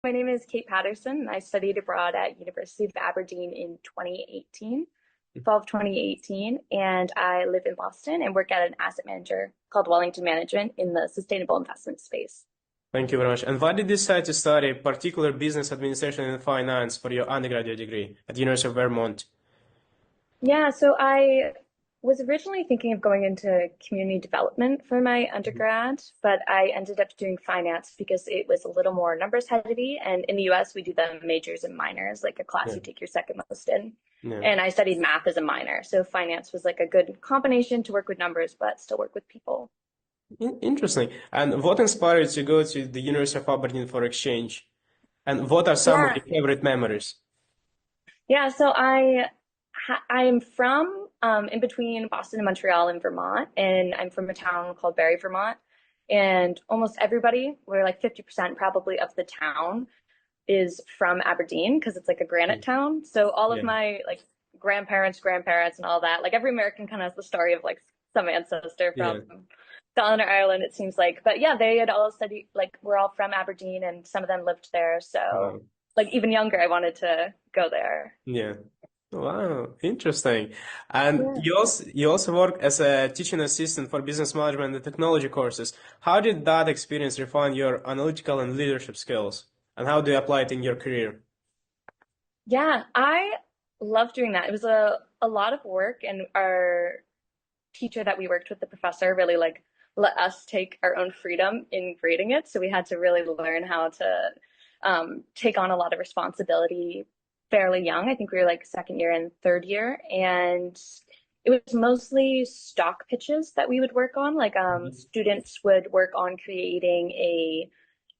My name is Kate Paterson. I studied abroad at University of Aberdeen in 2018, fall of 2018, and I live in Boston and work at an asset manager called Wellington Management in the sustainable investment space. Thank you very much. And why did you decide to study particular business administration and finance for your undergraduate degree at the University of Vermont? Yeah, so I was originally thinking of going into community development for my Mhm. undergrad, but I ended up doing finance because it was a little more numbers heavy. And in the US, we do the majors and minors, like a class Yeah, you take your second most in. yeah. And I studied math as a minor. So finance was like a good combination to work with numbers, but still work with people. Interesting. And what inspired you to go to the University of Aberdeen for exchange? And what are some of Yeah. your favorite memories? Yeah, so I am from in between Boston and Montreal in Vermont, and I'm from a town called Barrie, Vermont. And almost everybody, we're like 50% probably of the town is from Aberdeen because it's like a granite town. So all of Yeah, my like grandparents, and all that, like every American kind of has the story of like some ancestor from yeah. Scotland or Ireland, it seems like. But yeah, they had all studied, like we're all from Aberdeen and some of them lived there. So Wow. like even younger, I wanted to go there. Yeah. Wow, interesting. And Yeah. you also work as a teaching assistant for business management and technology courses. How did that experience refine your analytical and leadership skills? And how do you apply it in your career? Yeah, I love doing that. It was a lot of work, and our teacher that we worked with, the professor, really like let us take our own freedom in grading it. So we had to really learn how to take on a lot of responsibility fairly young. I think we were like second year and third year, and it was mostly stock pitches that we would work on. Like Mhm. students would work on creating a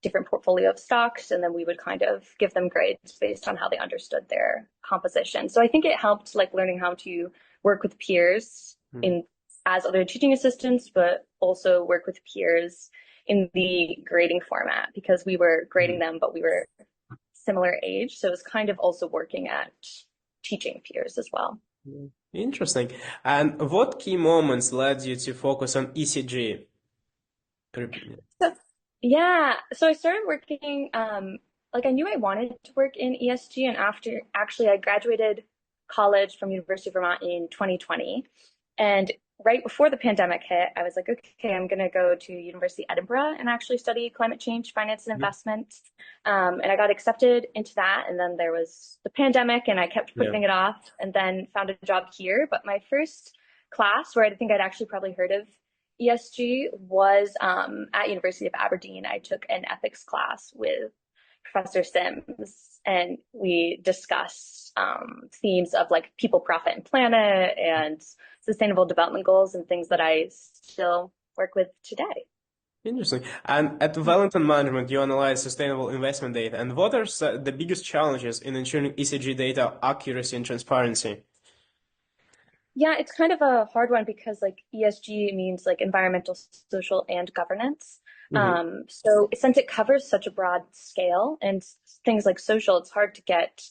different portfolio of stocks, and then we would kind of give them grades based on how they understood their composition. So I think it helped like learning how to work with peers Mhm. in as other teaching assistants, but also work with peers in the grading format because we were grading Mhm. them, but we were similar age. So it was kind of also working at teaching peers as well. Interesting. And what key moments led you to focus on ECG? So, yeah, so I started working, like I knew I wanted to work in ESG, and after actually I graduated college from University of Vermont in 2020. And right before the pandemic hit, I was like, okay, I'm gonna go to University of Edinburgh and actually study climate change, finance and Mhm. investment. And I got accepted into that, and then there was the pandemic, and I kept Yeah. putting it off, and then found a job here. But my first class, where I think I'd actually probably heard of ESG, was at University of Aberdeen. I took an ethics class with Professor Sims, and we discussed themes of like people, profit, and planet, and sustainable development goals, and things that I still work with today. Interesting. And at Wellington Management, you analyze sustainable investment data. And what are the biggest challenges in ensuring ECG data accuracy and transparency? Yeah, it's kind of a hard one because like ESG means like environmental, social, and governance. Hmm. So since it covers such a broad scale and things like social, it's hard to get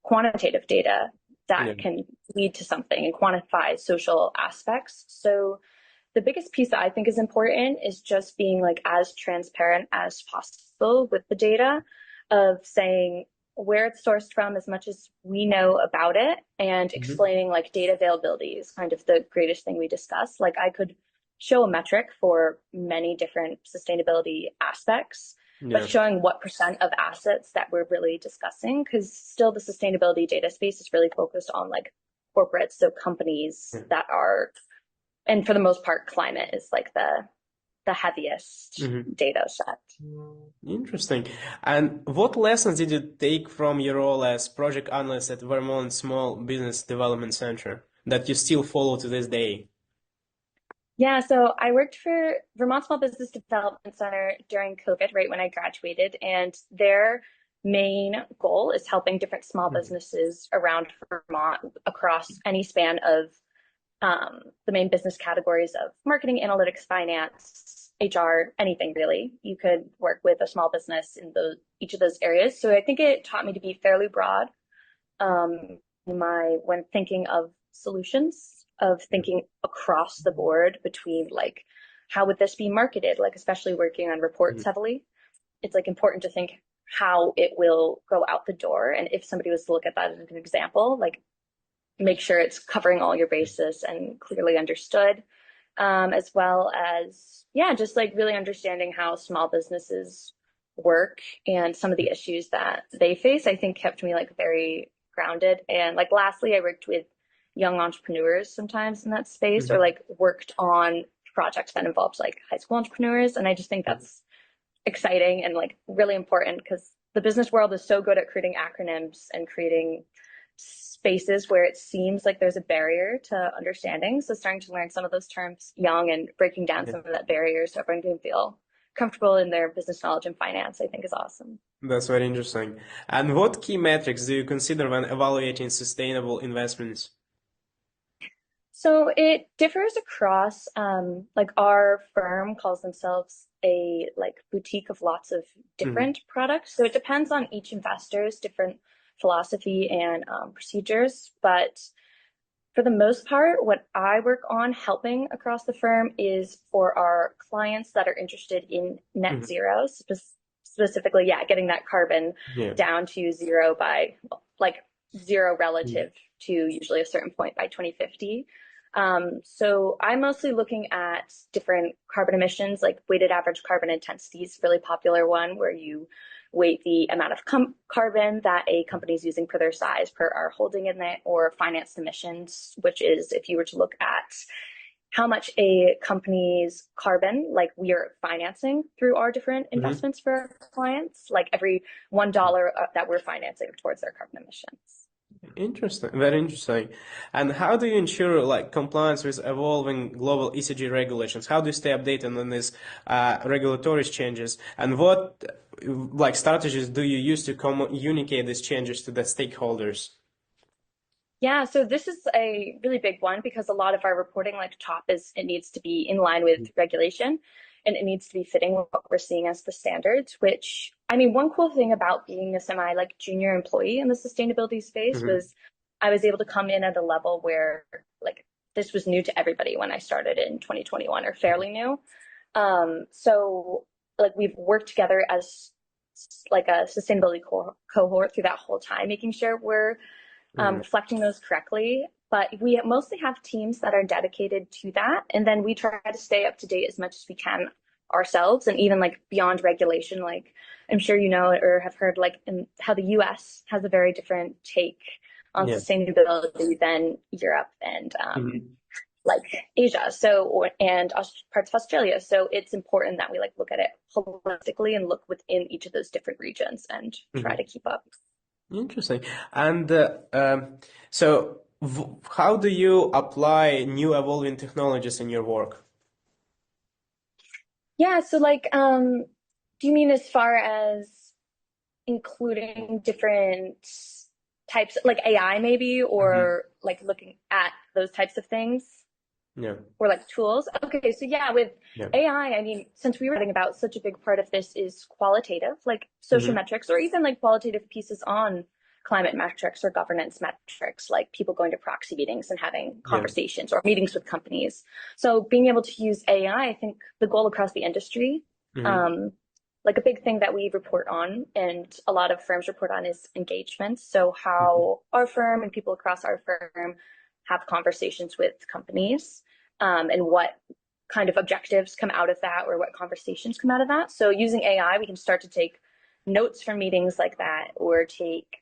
quantitative data that Yeah. can lead to something and quantify social aspects. So the biggest piece that I think is important is just being like as transparent as possible with the data, of saying where it's sourced from as much as we know about it, and Hmm. explaining like data availability is kind of the greatest thing we discuss. Like I could show a metric for many different sustainability aspects, but Yeah. showing what percent of assets that we're really discussing, because still the sustainability data space is really focused on like corporates, so companies that are, and for the most part, climate is like the heaviest Hmm. data set. Interesting. And what lessons did you take from your role as project analyst at Vermont Small Business Development Center that you still follow to this day? Yeah, so I worked for Vermont Small Business Development Center during COVID, right when I graduated, and their main goal is helping different small Mhm. businesses around Vermont across any span of the main business categories of marketing, analytics, finance, HR, anything really. You could work with a small business in those each of those areas. So I think it taught me to be fairly broad my when thinking of solutions, of thinking across the board between like how would this be marketed, like especially working on reports Mhm. heavily. It's like important to think how it will go out the door. And if somebody was to look at that as an example, like make sure it's covering all your bases and clearly understood, as well as, yeah, just like really understanding how small businesses work and some of the issues that they face, I think kept me like very grounded. And like, lastly, I worked with young entrepreneurs sometimes in that space, or Mhm. like worked on projects that involved like high school entrepreneurs. And I just think that's exciting and like really important because the business world is so good at creating acronyms and creating spaces where it seems like there's a barrier to understanding. So starting to learn some of those terms young and breaking down Yeah, some of that barrier so everyone can feel comfortable in their business knowledge and finance, I think is awesome. that's very interesting. And what key metrics do you consider when evaluating sustainable investments? So it differs across, like our firm calls themselves a like boutique of lots of Hmm. different products. So it depends on each investor's different philosophy and procedures. But for the most part, what I work on helping across the firm is for our clients that are interested in net Hmm. zero, specifically, yeah, getting that carbon Yeah. down to zero by like zero Mhm. relative to usually a certain point by 2050. So I'm mostly looking at different carbon emissions, like weighted average carbon intensity is a really popular one where you weight the amount of carbon that a company is using per their size per are holding in it, or financed emissions, which is if you were to look at how much a company's carbon, like we are financing through our different Hmm. investments for our clients, like every $1 that we're financing towards their carbon emissions. Interesting, very interesting. And how do you ensure like compliance with evolving global ECG regulations? How do you stay updated on these regulatory changes? And what like strategies do you use to communicate these changes to the stakeholders? Yeah, so this is a really big one because a lot of our reporting, like top, is it needs to be in line with regulation and it needs to be fitting with what we're seeing as the standards, which I mean, one cool thing about being a semi like junior employee in the sustainability space Hmm. was I was able to come in at a level where like this was new to everybody when I started in 2021 or fairly new. So like we've worked together as like a sustainability cohort through that whole time, making sure we're Hmm. reflecting those correctly. But we mostly have teams that are dedicated to that. And then we try to stay up to date as much as we can ourselves and even like beyond regulation. Like I'm sure you know or have heard like in how the US has a very different take on Yeah. sustainability than Europe and Hmm. like Asia. And parts of Australia. So it's important that we like look at it holistically and look within each of those different regions and try to Hmm. keep up. Interesting. And so, how do you apply new evolving technologies in your work? Yeah, so like, do you mean as far as including different types, like AI maybe, Hmm. or like looking at those types of things, Yeah. or like tools? Okay, so yeah, with Yeah. AI, I mean, since we were talking about such a big part of this is qualitative, like social Hmm. metrics, or even like qualitative pieces on climate metrics or governance metrics, like people going to proxy meetings and having Yeah. conversations or meetings with companies. So being able to use AI, I think the goal across the industry, Hmm. um, like a big thing that we report on and a lot of firms report on is engagement. So Hmm. how our firm and people across our firm have conversations with companies, and what kind of objectives come out of that or what conversations come out of that. So using AI, we can start to take notes from meetings like that or take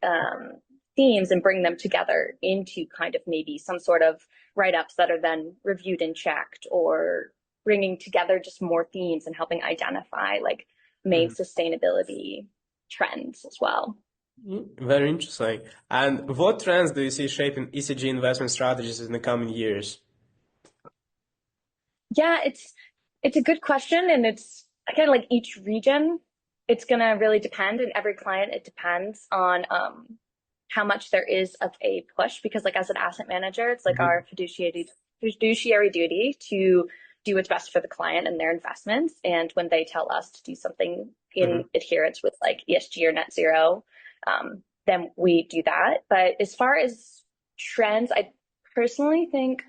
themes and bring them together into kind of maybe some sort of write-ups that are then reviewed and checked, or bringing together just more themes and helping identify like main Hmm. sustainability trends as well. Very interesting. And what trends do you see shaping ECG investment strategies in the coming years? Yeah, it's a good question, and it's again like each region, it's gonna really depend, and every client it depends on how much there is of a push because like as an asset manager, it's like Hmm. our fiduciary duty to do what's best for the client and their investments. And when they tell us to do something in Hmm. adherence with like ESG or net zero, then we do that. But as far as trends, I personally think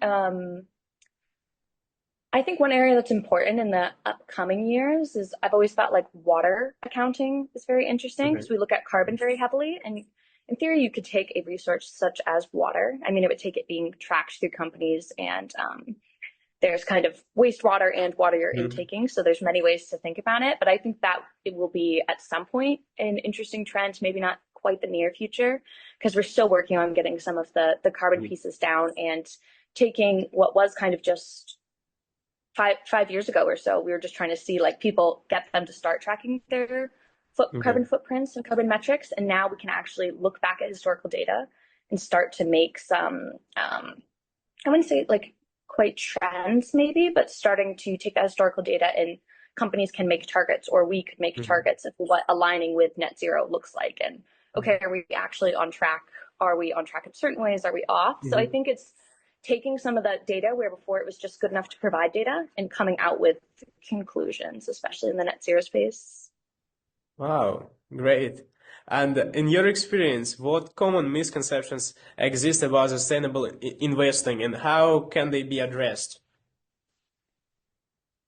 I think one area that's important in the upcoming years is I've always thought like water accounting is very interesting Okay. because we look at carbon very heavily. And in theory, you could take a resource such as water. I mean, it would take it being tracked through companies and there's kind of wastewater and water you're Mhm. intaking. So there's many ways to think about it. But I think that it will be at some point an interesting trend, maybe not quite the near future, because we're still working on getting some of the carbon pieces down and taking what was kind of just five years ago or so, we were just trying to see like people get them to start tracking their Okay. carbon footprints and carbon metrics, and now we can actually look back at historical data and start to make some I wouldn't say like quite trends maybe, but starting to take that historical data and companies can make targets or we could make Mhm. targets of what aligning with net zero looks like. And okay, are we actually on track? Are we on track in certain ways? Are we off? So I Mhm. think it's taking some of that data where before it was just good enough to provide data and coming out with conclusions, especially in the net zero space. Wow, great. And in your experience, what common misconceptions exist about sustainable investing and how can they be addressed?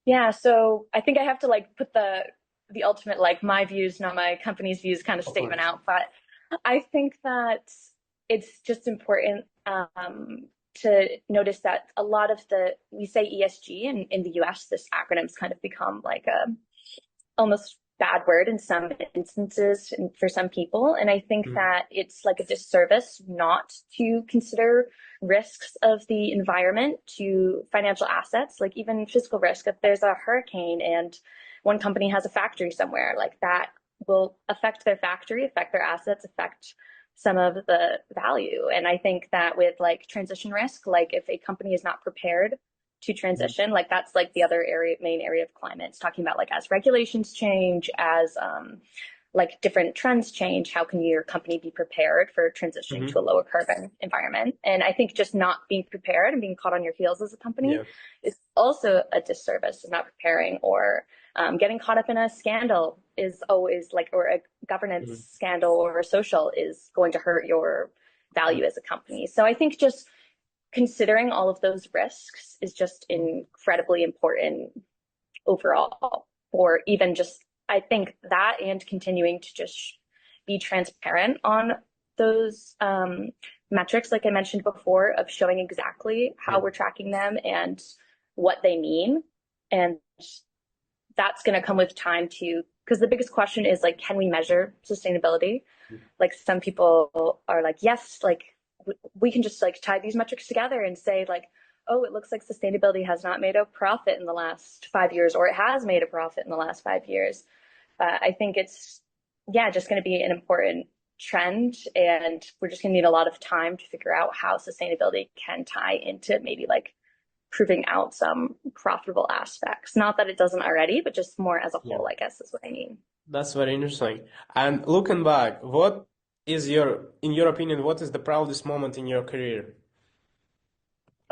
Yeah, so I think I have to like put the ultimate like my views, not my company's views kind of Of statement course. out. But I think that it's just important to notice that a lot of the we say ESG in the US, this acronym's kind of become like a almost bad word in some instances and for some people. And I think Mhm. that it's like a disservice not to consider risks of the environment to financial assets, like even physical risk. If there's a hurricane and one company has a factory somewhere, like that will affect their factory, affect their assets, affect some of the value. And I think that with like transition risk, like if a company is not prepared to Mhm. transition, like that's like the other area, main area of climate. It's talking about like as regulations change, as like different trends change, how can your company be prepared for transitioning to a Mhm. lower carbon environment? And I think just not being prepared and being caught on your heels as a company Yeah. is also a disservice of not preparing, or getting caught up in a scandal is always like, or a governance Mhm. scandal or a social is going to hurt your value as a company. So I think just considering all of those risks is just incredibly important overall. Or even just, I think that and continuing to just be transparent on those metrics, like I mentioned before, of showing exactly how Yeah. we're tracking them and what they mean. And that's going to come with time too, because the biggest question is like, can we measure sustainability? Like some people are like, yes, like we can just like tie these metrics together and say like, oh, it looks like sustainability has not made a profit in the last 5 years, or it has made a profit in the last 5 years. I think it's, yeah, just going to be an important trend. And we're just going to need a lot of time to figure out how sustainability can tie into maybe like proving out some profitable aspects. Not that it doesn't already, but just more as a Yeah. whole, I guess is what I mean. That's very interesting. And looking back, what is in your opinion, what is the proudest moment in your career?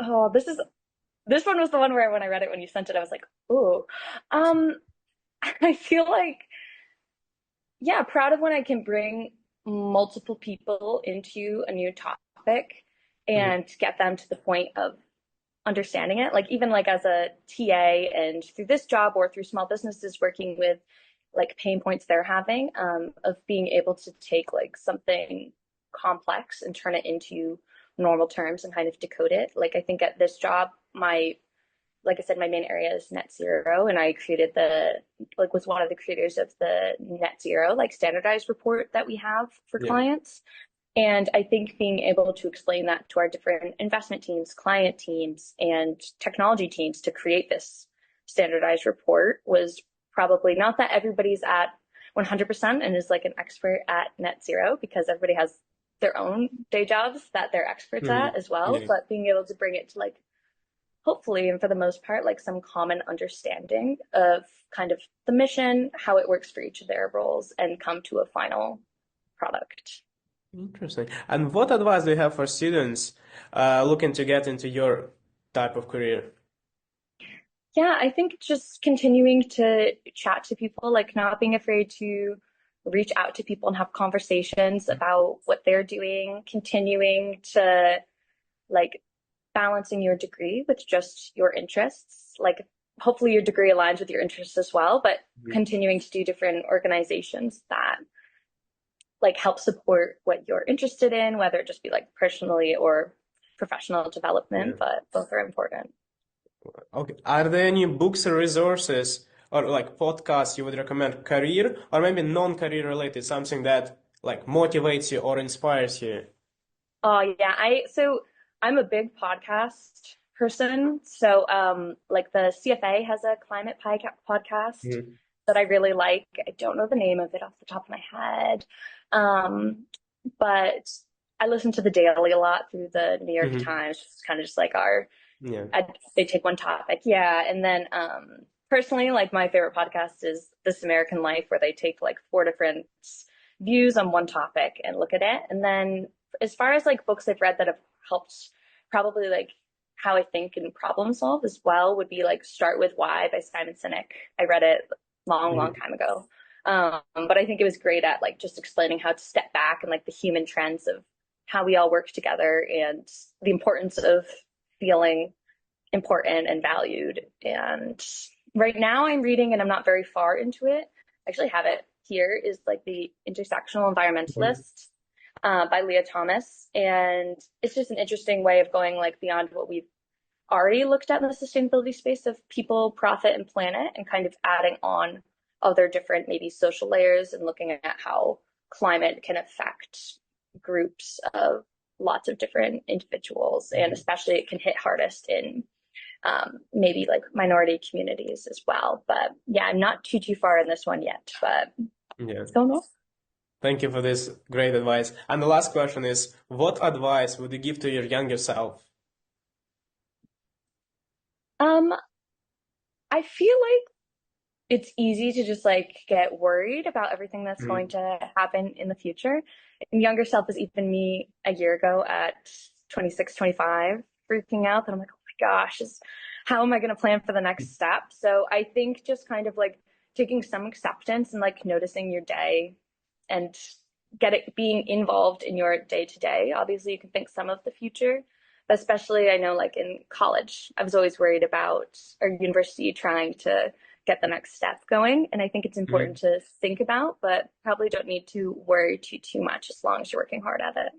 Oh, this one was the one where when I read it when you sent it, I was like, ooh. Um, I feel like, yeah, proud of when I can bring multiple people into a new topic Mhm. and get them to the point of understanding it. Like even like as a TA and through this job or through small businesses working with like pain points they're having, of being able to take like something complex and turn it into normal terms and kind of decode it. Like I think at this job, my like I said, my main area is net zero, and I created like was one of the creators of the net zero like standardized report that we have for Yeah. clients. And I think being able to explain that to our different investment teams, client teams, and technology teams to create this standardized report was probably not that everybody's at 100% and is like an expert at net zero, because everybody has their own day jobs that they're experts at Mhm. as well. Yeah. But being able to bring it to like hopefully, and for the most part, like some common understanding of kind of the mission, how it works for each of their roles, and come to a final product. Interesting. And what advice do you have for students looking to get into your type of career? Yeah, I think just continuing to chat to people, like not being afraid to reach out to people and have conversations about what they're doing, continuing to like balancing your degree with just your interests. Like hopefully your degree aligns with your interests as well, but continuing to do different organizations that like help support what you're interested in, whether it just be like personally or professional Yeah. development, but both are important. Okay. Are there any books or resources or like podcasts you would recommend career or maybe non-career related, something that like motivates you or inspires you? Oh yeah, I'm a big podcast person. So like the CFA has a podcast Mhm. that I really like. I don't know the name of it off the top of my head. Um but I listen to the Daily a lot through the New York Mhm. Times. It's kind of just like our Yeah. they take one topic. Yeah, and then personally like my favorite podcast is This American Life where they take like four different views on one topic and look at it. And then as far as like books I've read that have helped probably like how I think and problem solve as well would be like Start With Why by Simon Sinek. I read it long Mhm. time ago. But I think it was great at like just explaining how to step back and like the human trends of how we all work together and the importance of feeling important and valued. And right now I'm reading, and I'm not very far into it. I actually have it here, is like The Intersectional Mhm. Environmentalist by Leah Thomas. And it's just an interesting way of going like beyond what we've already looked at in the sustainability space of people, profit, and planet, and kind of adding on other different maybe social layers and looking at how climate can affect groups of lots of different individuals. And Mhm. especially it can hit hardest in maybe like minority communities as well. But yeah, I'm not too far in this one yet, but Yeah. it's going well. Thank you for this great advice. And the last question is, what advice would you give to your younger self? Um, I feel like it's easy to just like get worried about everything that's going Mhm. to happen in the future. And younger self is even me a year ago at 26, 25, freaking out that I'm like, oh my gosh, how am I going to plan for the next step? So I think just kind of like taking some acceptance and like noticing your day and being involved in your day to day. Obviously, you can think some of the future, but especially I know like in college, I was always worried about our university trying to get the next step going. And I think it's important Mhm. to think about, but probably don't need to worry too much as long as you're working hard at it.